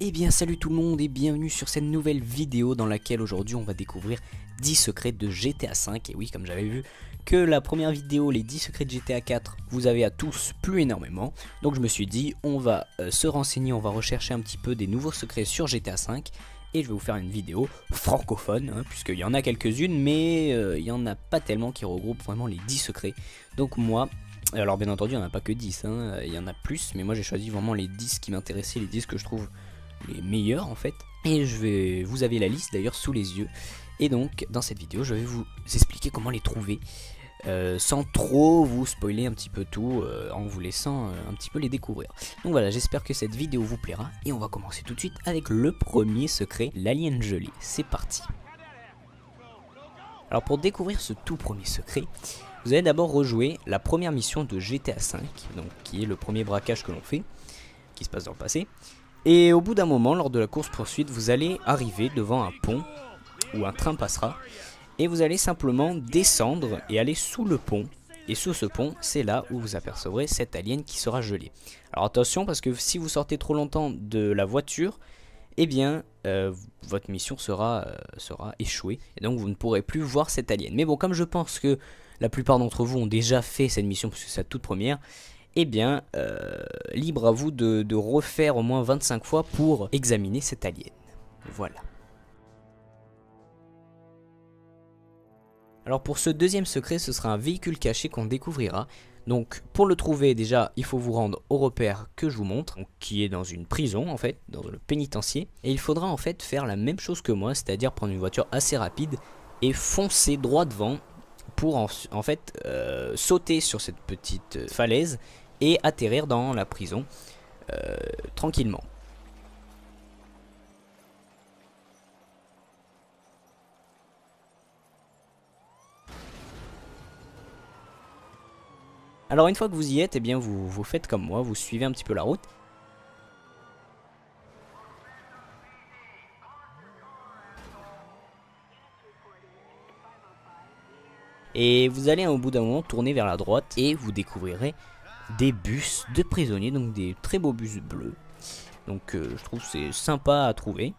Eh bien salut tout le monde et bienvenue sur cette nouvelle vidéo dans laquelle aujourd'hui on va découvrir 10 secrets de GTA 5. Et oui, comme j'avais vu que la première vidéo, les 10 secrets de GTA 4, vous avez à tous plu énormément. Donc je me suis dit on va se renseigner, on va rechercher un petit peu des nouveaux secrets sur GTA 5. Et je vais vous faire une vidéo francophone, hein, puisqu'il y en a quelques-unes, mais il n'y en a pas tellement qui regroupent vraiment les 10 secrets. Donc moi... Alors bien entendu il n'y en a pas que 10, hein, il y en a plus, mais moi j'ai choisi vraiment les 10 qui m'intéressaient, les 10 que je trouve les meilleurs en fait. Et vous avez la liste d'ailleurs sous les yeux. Et donc dans cette vidéo je vais vous expliquer comment les trouver, sans trop vous spoiler un petit peu tout, en vous laissant un petit peu les découvrir. Donc voilà, j'espère que cette vidéo vous plaira. Et on va commencer tout de suite avec le premier secret, l'alien gelé. C'est parti. Alors pour découvrir ce tout premier secret, vous allez d'abord rejouer la première mission de GTA 5, donc qui est le premier braquage que l'on fait, qui se passe dans le passé. Et au bout d'un moment, lors de la course poursuite, vous allez arriver devant un pont où un train passera. Et vous allez simplement descendre et aller sous le pont. Et sous ce pont, c'est là où vous apercevrez cet alien qui sera gelé. Alors attention, parce que si vous sortez trop longtemps de la voiture, eh bien, votre mission sera échouée. Et donc vous ne pourrez plus voir cet alien. Mais bon, comme je pense que la plupart d'entre vous ont déjà fait cette mission, puisque c'est la toute première, eh bien, libre à vous de refaire au moins 25 fois pour examiner cet alien. Voilà. Alors pour ce deuxième secret, ce sera un véhicule caché qu'on découvrira. Donc pour le trouver, déjà, il faut vous rendre au repère que je vous montre, donc, qui est dans une prison en fait, dans le pénitencier. Et il faudra en fait faire la même chose que moi, c'est-à-dire prendre une voiture assez rapide et foncer droit devant pour en fait sauter sur cette petite falaise et atterrir dans la prison tranquillement. Alors une fois que vous y êtes, eh bien vous faites comme moi, vous suivez un petit peu la route. Et vous allez au bout d'un moment tourner vers la droite et vous découvrirez des bus de prisonniers, donc des très beaux bus bleus. Donc je trouve c'est sympa à trouver.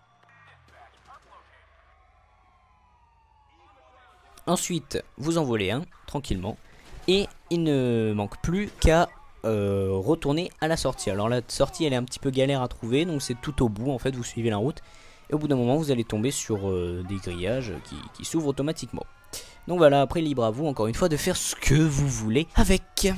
Ensuite, vous en volez un tranquillement et il ne manque plus qu'à retourner à la sortie. Alors la sortie elle est un petit peu galère à trouver, donc c'est tout au bout en fait, vous suivez la route et au bout d'un moment vous allez tomber sur des grillages qui s'ouvrent automatiquement. Donc voilà, après libre à vous encore une fois de faire ce que vous voulez avec.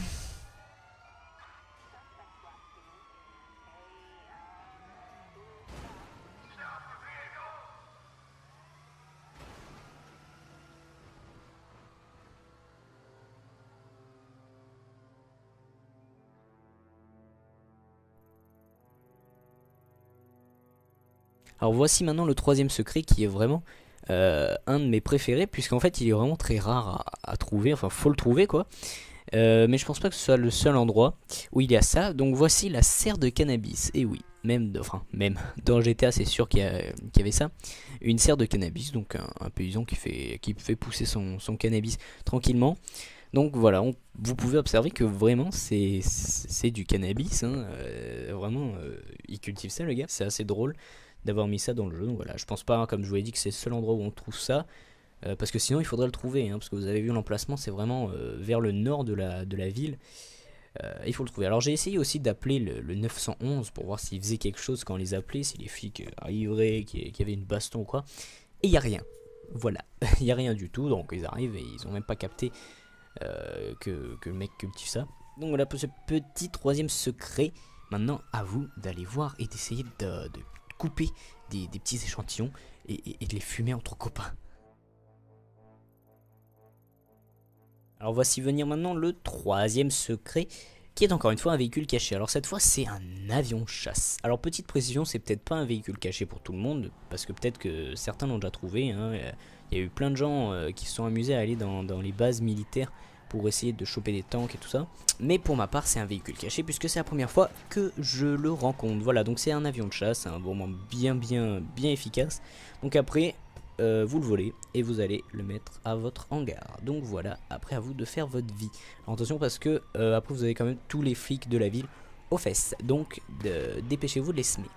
Alors voici maintenant le troisième secret qui est vraiment un de mes préférés, puisqu'en fait il est vraiment très rare à trouver, enfin faut le trouver quoi. Mais je pense pas que ce soit le seul endroit où il y a ça. Donc voici la serre de cannabis. Et oui, même dans GTA c'est sûr qu'il y avait ça. Une serre de cannabis, donc un paysan qui fait pousser son cannabis tranquillement. Donc voilà, vous pouvez observer que vraiment c'est du cannabis, hein. Vraiment il cultive ça le gars, c'est assez drôle d'avoir mis ça dans le jeu. Donc voilà, je pense pas, hein, comme je vous l'ai dit, que c'est le seul endroit où on trouve ça. Parce que sinon il faudrait le trouver, hein, parce que vous avez vu l'emplacement, c'est vraiment vers le nord de la ville. Il faut le trouver. Alors j'ai essayé aussi d'appeler le 911 pour voir s'ils faisaient quelque chose quand on les appelait, si les flics arriveraient, qu'il y avait une baston ou quoi. Et il n'y a rien. Voilà, il n'y a rien du tout, donc ils arrivent et ils ont même pas capté que le mec cultive ça. Donc voilà pour ce petit troisième secret. Maintenant à vous d'aller voir et d'essayer de couper des petits échantillons et de les fumer entre copains. Alors voici venir maintenant le troisième secret, qui est encore une fois un véhicule caché. Alors cette fois c'est un avion de chasse. Alors petite précision, c'est peut-être pas un véhicule caché pour tout le monde, parce que peut-être que certains l'ont déjà trouvé, hein. Il y a eu plein de gens qui se sont amusés à aller dans les bases militaires pour essayer de choper des tanks et tout ça. Mais pour ma part c'est un véhicule caché, puisque c'est la première fois que je le rencontre. Voilà, donc c'est un avion de chasse, un vraiment bien efficace. Donc après... vous le volez et vous allez le mettre à votre hangar. Donc voilà, après à vous de faire votre vie. Alors, attention parce que après vous avez quand même tous les flics de la ville aux fesses. Donc dépêchez-vous de les semer.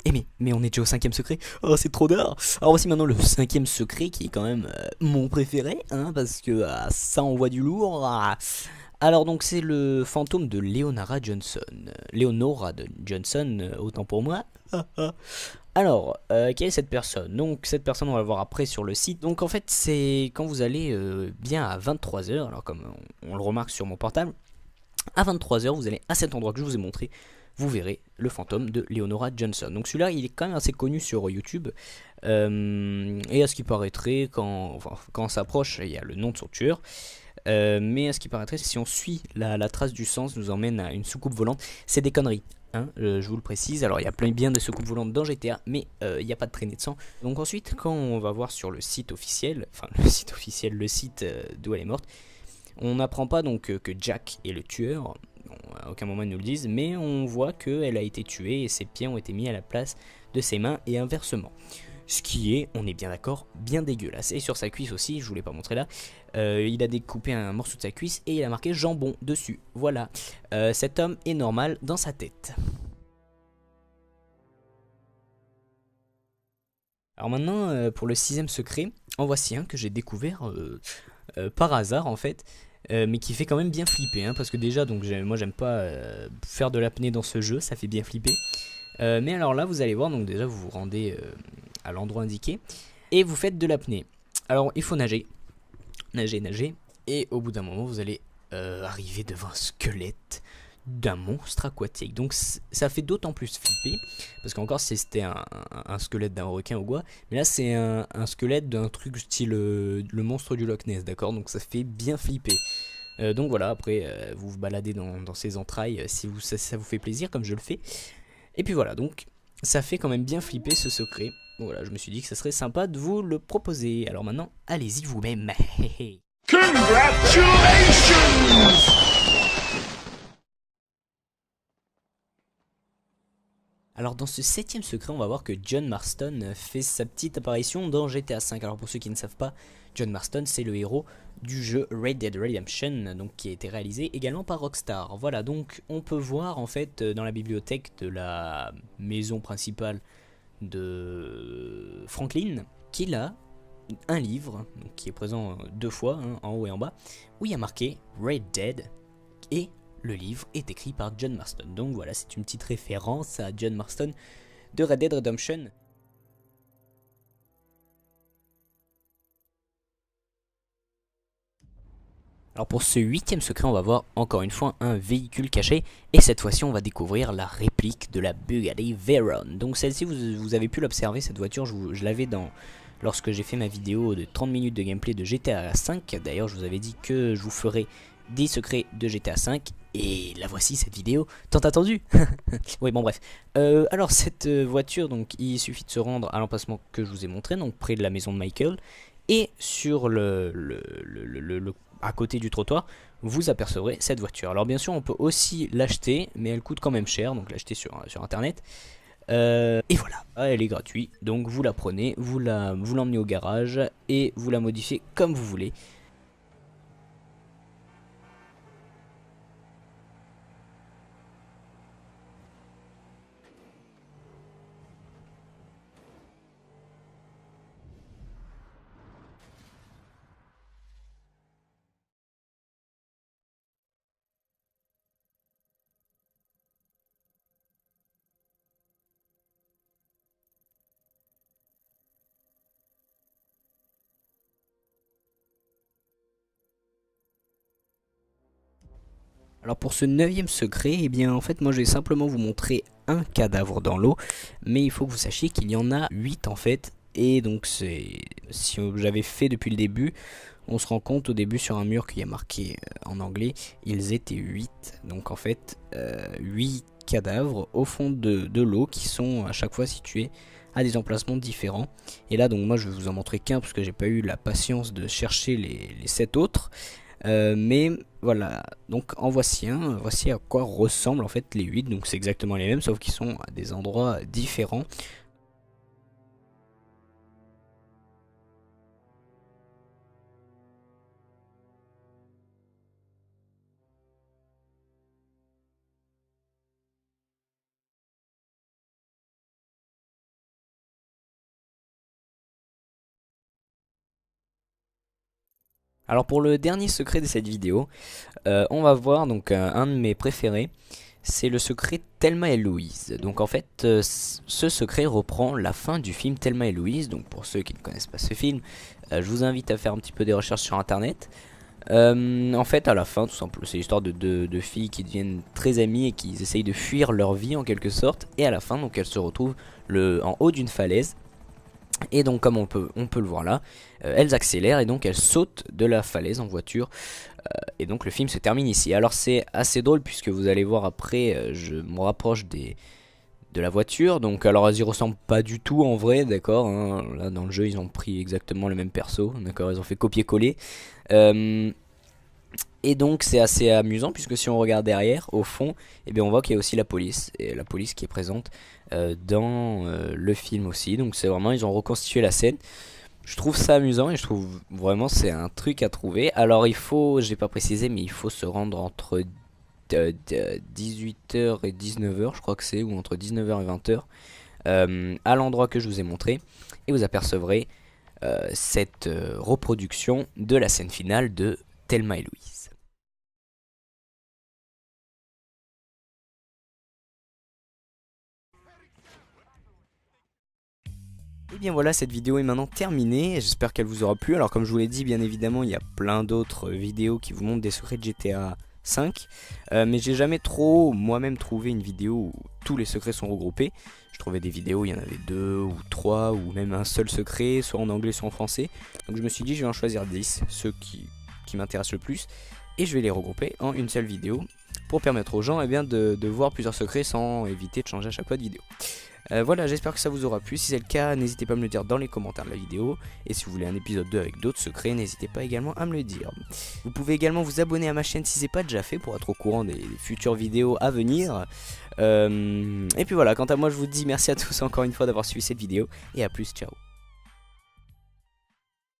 Eh mais on est déjà au cinquième secret. Oh, c'est trop d'art. Alors voici maintenant le cinquième secret qui est quand même mon préféré, hein, parce que ça envoie du lourd. Alors donc c'est le fantôme de Leonora Johnson. Autant pour moi. Alors, quelle est cette personne? Donc cette personne on va le voir après sur le site. Donc en fait c'est quand vous allez bien à 23h, alors comme on le remarque sur mon portable, à 23h vous allez à cet endroit que je vous ai montré, vous verrez le fantôme de Leonora Johnson. Donc celui-là il est quand même assez connu sur YouTube. Et à ce qui paraîtrait, quand on s'approche, il y a le nom de son tueur. Mais à ce qui paraîtrait, si on suit la trace du sang, ça nous emmène à une soucoupe volante. C'est des conneries, hein, je vous le précise. Alors il y a plein bien de soucoupes volantes dans GTA, mais il n'y a pas de traînée de sang. Donc ensuite, quand on va voir sur le site officiel, le site d'où elle est morte, on n'apprend pas donc que Jack est le tueur. Bon, à aucun moment ils nous le disent, mais on voit qu'elle a été tuée et ses pieds ont été mis à la place de ses mains et inversement. Ce qui est, on est bien d'accord, bien dégueulasse. Et sur sa cuisse aussi, je vous l'ai pas montré là, il a découpé un morceau de sa cuisse et il a marqué jambon dessus. Voilà, cet homme est normal dans sa tête. Alors maintenant, pour le sixième secret, en voici un que j'ai découvert par hasard en fait. Mais qui fait quand même bien flipper, hein, parce que déjà donc moi j'aime pas faire de l'apnée dans ce jeu, ça fait bien flipper. Mais alors là vous allez voir, donc déjà vous vous rendez à l'endroit indiqué et vous faites de l'apnée. Alors il faut nager, et au bout d'un moment vous allez arriver devant un squelette d'un monstre aquatique. Donc ça fait d'autant plus flipper, parce qu'encore si c'était un squelette d'un requin ou quoi, mais là c'est un squelette d'un truc style le monstre du Loch Ness, d'accord? Donc ça fait bien flipper. Donc voilà, après vous vous baladez dans ses entrailles si ça vous fait plaisir comme je le fais. Et puis voilà, donc ça fait quand même bien flipper ce secret. Voilà, je me suis dit que ça serait sympa de vous le proposer. Alors maintenant, allez-y vous-même. Congratulations! Alors dans ce septième secret, on va voir que John Marston fait sa petite apparition dans GTA V. Alors pour ceux qui ne savent pas, John Marston c'est le héros du jeu Red Dead Redemption, donc qui a été réalisé également par Rockstar. Voilà, donc on peut voir en fait dans la bibliothèque de la maison principale de Franklin qu'il a un livre, donc qui est présent deux fois, hein, en haut et en bas, où il y a marqué Red Dead et le livre est écrit par John Marston. Donc voilà, c'est une petite référence à John Marston de Red Dead Redemption. Alors pour ce huitième secret, on va voir encore une fois un véhicule caché. Et cette fois-ci, on va découvrir la réplique de la Bugatti Veyron. Donc celle-ci, vous avez pu l'observer, cette voiture, je l'avais lorsque j'ai fait ma vidéo de 30 minutes de gameplay de GTA V. D'ailleurs, je vous avais dit que je vous ferai des secrets de GTA V. Et la voici cette vidéo, tant attendue. Oui bon bref. Alors cette voiture, donc il suffit de se rendre à l'emplacement que je vous ai montré, donc près de la maison de Michael. Et sur à côté du trottoir, vous apercevrez cette voiture. Alors bien sûr on peut aussi l'acheter, mais elle coûte quand même cher, donc l'acheter sur internet. Et voilà, elle est gratuite, donc vous la prenez, vous l'emmenez au garage et vous la modifiez comme vous voulez. Alors pour ce neuvième secret, eh bien en fait moi je vais simplement vous montrer un cadavre dans l'eau, mais il faut que vous sachiez qu'il y en a 8 en fait, et donc si j'avais fait depuis le début, on se rend compte au début sur un mur qu'il y a marqué en anglais, ils étaient 8, donc en fait 8 cadavres au fond de l'eau qui sont à chaque fois situés à des emplacements différents. Et là donc moi je vais vous en montrer qu'un parce que j'ai pas eu la patience de chercher les 7 autres. Mais voilà, donc en voici un, voici à quoi ressemblent en fait les 8, donc c'est exactement les mêmes sauf qu'ils sont à des endroits différents. Alors pour le dernier secret de cette vidéo, on va voir donc un de mes préférés, c'est le secret Thelma et Louise. Donc en fait, ce secret reprend la fin du film Thelma et Louise. Donc pour ceux qui ne connaissent pas ce film, je vous invite à faire un petit peu des recherches sur internet. En fait à la fin tout simplement c'est l'histoire de filles qui deviennent très amies et qui essayent de fuir leur vie en quelque sorte. Et à la fin donc elles se retrouvent en haut d'une falaise. Et donc comme on peut le voir là, elles accélèrent et donc elles sautent de la falaise en voiture. Et donc le film se termine ici. Alors c'est assez drôle puisque vous allez voir après, je me rapproche de la voiture. Donc alors elles y ressemblent pas du tout en vrai, d'accord hein. Là dans le jeu ils ont pris exactement le même perso, d'accord, ils ont fait copier-coller. Et donc c'est assez amusant puisque si on regarde derrière, au fond, eh bien on voit qu'il y a aussi la police. Et la police qui est présente dans le film aussi. Donc c'est vraiment, ils ont reconstitué la scène. Je trouve ça amusant et je trouve vraiment c'est un truc à trouver. Alors il faut, j'ai pas précisé, mais il faut se rendre entre 18h et 19h, je crois que c'est, ou entre 19h et 20h, à l'endroit que je vous ai montré. Et vous apercevrez cette reproduction de la scène finale de Thelma et Louise. Et bien voilà, cette vidéo est maintenant terminée, j'espère qu'elle vous aura plu. Alors comme je vous l'ai dit, bien évidemment, il y a plein d'autres vidéos qui vous montrent des secrets de GTA 5. Mais j'ai jamais trop moi-même trouvé une vidéo où tous les secrets sont regroupés. Je trouvais des vidéos où il y en avait 2 ou 3 ou même un seul secret, soit en anglais soit en français. Donc je me suis dit je vais en choisir 10, ceux qui m'intéressent le plus. Et je vais les regrouper en une seule vidéo pour permettre aux gens de voir plusieurs secrets sans éviter de changer à chaque fois de vidéo. Voilà, j'espère que ça vous aura plu. Si c'est le cas, n'hésitez pas à me le dire dans les commentaires de la vidéo. Et si vous voulez un épisode 2 avec d'autres secrets, n'hésitez pas également à me le dire. Vous pouvez également vous abonner à ma chaîne si ce n'est pas déjà fait pour être au courant des futures vidéos à venir. Et puis voilà, quant à moi, je vous dis merci à tous encore une fois d'avoir suivi cette vidéo. Et à plus, ciao.